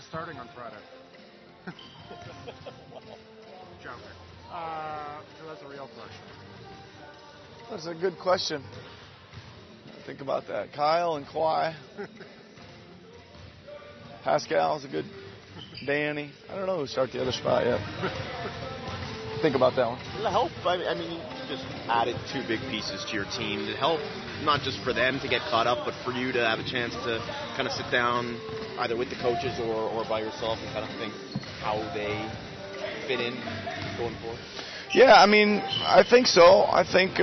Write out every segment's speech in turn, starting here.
Who's starting on Friday? Joking. That's a real question. That's a good question. Think about that. Kyle and Kawhi. Pascal's a good. Danny. I don't know who start the other spot yet. Think about that one. Did it help? I mean, you just added two big pieces to your team. Did it help not just for them to get caught up, but for you to have a chance to kind of sit down either with the coaches or by yourself and kind of think how they fit in going forward? Yeah, I mean, I think so. I think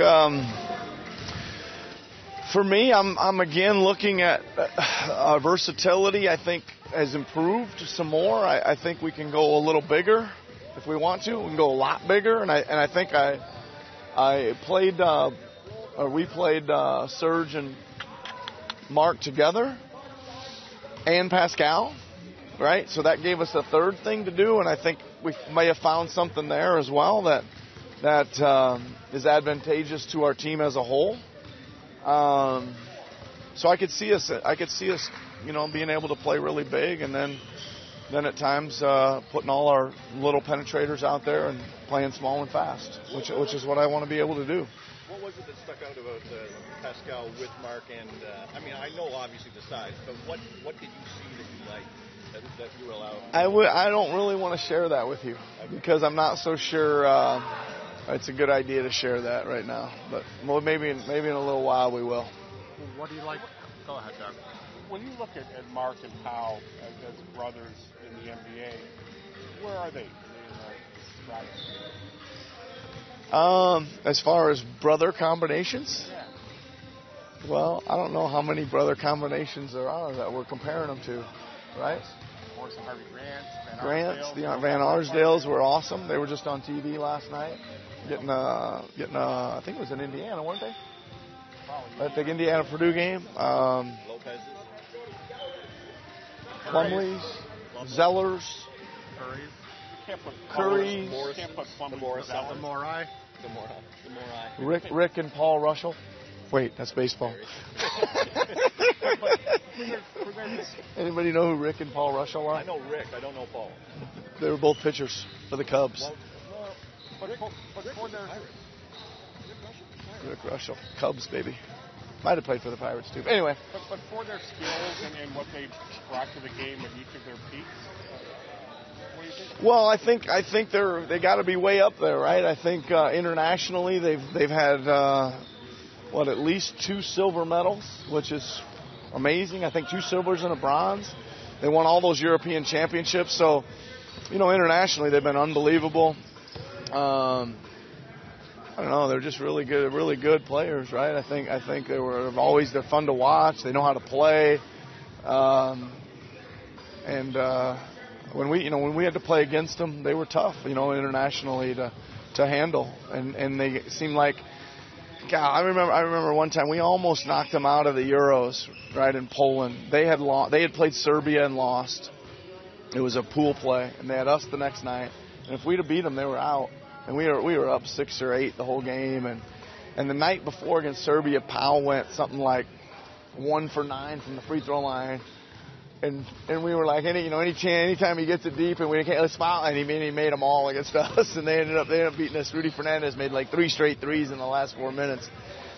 for me, I'm again looking at versatility. I think has improved some more. I think we can go a little bigger if we want to. We can go a lot bigger, and I think we played Serge and Mark together, and Pascal, right? So that gave us a third thing to do, and I think we may have found something there as well that is advantageous to our team as a whole. So I could see us, being able to play really big, and then at times putting all our little penetrators out there and playing small and fast, which is what I want to be able to do. What was it that stuck out about Pascal with Mark? And I mean, I know obviously the size, but what did you see that you liked that you were allowed? I don't really want to share that with you because I'm not so sure it's a good idea to share that right now. But maybe in a little while we will. What do you like? Go ahead, Doug. When you look at Mark and Powell as brothers in the NBA, where are they in the stratosphere? As far as brother combinations? Yeah. Well, I don't know how many brother combinations there are that we're comparing them to, right? Morris and Harvey Grants, the Van Arsdales were awesome. They were just on TV last night, getting I think it was in Indiana, weren't they? I think Indiana-Purdue game. Plumlees, Zellers, Currys, Rick and Paul Russell. Wait, that's baseball. Anybody know who Rick and Paul Russell are? I know Rick. I don't know Paul. They were both pitchers for the Cubs. Rick Russell, Cubs, baby. Might have played for the Pirates too. But anyway. But for their skills and what they brought to the game at each of their peaks. What do you think? Well, I think they got to be way up there, right? I think internationally they've had at least 2 silver medals, which is amazing. I think 2 silvers and a bronze. They won all those European championships, so internationally they've been unbelievable. I don't know. They're just really good players, right? I think they're fun to watch. They know how to play, and when we had to play against them, they were tough, internationally to handle, and they seemed like. God, I remember one time we almost knocked them out of the Euros, right, in Poland. They had played Serbia and lost. It was a pool play, and they had us the next night. And if we'd have beat them, they were out. And we were up 6 or 8 the whole game. And the night before against Serbia, Powell went something like 1 for 9 from the free throw line. And we were like, anytime he gets it deep and we can't, let's foul. And he made them all against us. And they ended up beating us. Rudy Fernandez made like 3 straight threes in the last 4 minutes.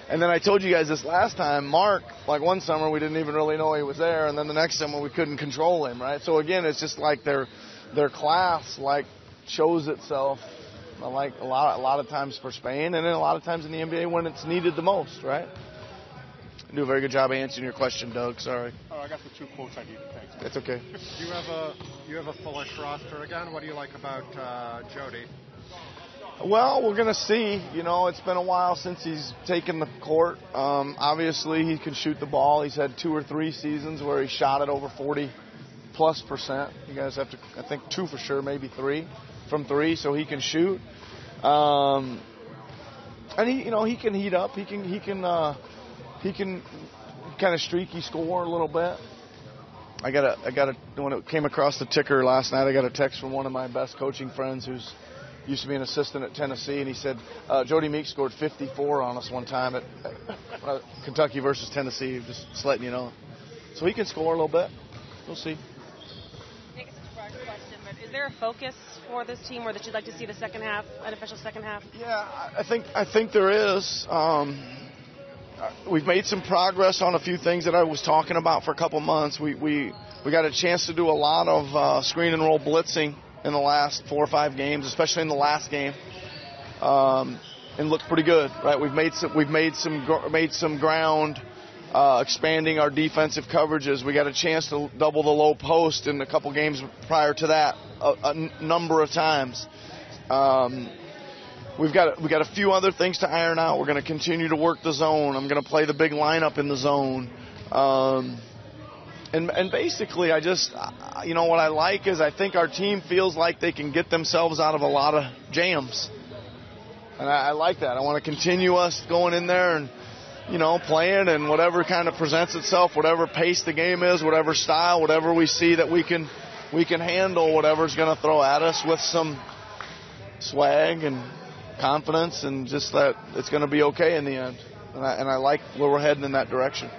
And then I told you guys this last time, Mark, like one summer we didn't even really know he was there. And then the next summer we couldn't control him, right? So again, it's just like their class shows itself. Like a lot of times for Spain, and then a lot of times in the NBA when it's needed the most, right? You do a very good job answering your question, Doug. Sorry. Oh, I got the 2 quotes I needed. Thanks. That's okay. Do you have a fullish roster again? What do you like about Jody? Well, we're gonna see. It's been a while since he's taken the court. Obviously, he can shoot the ball. He's had 2 or 3 seasons where he shot it over 40+%. You guys have to, I think, 2 for sure, maybe 3. From 3, so he can shoot, and he can heat up. He can kind of streaky score a little bit. I got when it came across the ticker last night, I got a text from one of my best coaching friends who's used to be an assistant at Tennessee, and he said Jody Meeks scored 54 on us one time at Kentucky versus Tennessee. Just letting you know, so he can score a little bit. We'll see. Boston, but is there a focus for this team or that you'd like to see the second half, unofficial second half? Yeah, I think there is. We've made some progress on a few things that I was talking about for a couple months. We got a chance to do a lot of screen and roll blitzing in the last 4 or 5 games, especially in the last game, and looked pretty good. Right, we've made some ground, expanding our defensive coverages. We got a chance to double the low post in a couple games prior to that a number of times. We've got a few other things to iron out. We're going to continue to work the zone. I'm going to play the big lineup in the zone. And basically, I just, what I like is I think our team feels like they can get themselves out of a lot of jams. And I like that. I want to continue us going in there and, playing and whatever kind of presents itself, whatever pace the game is, whatever style, whatever we see that we can handle, whatever's going to throw at us with some swag and confidence and just that it's going to be okay in the end. And I like where we're heading in that direction.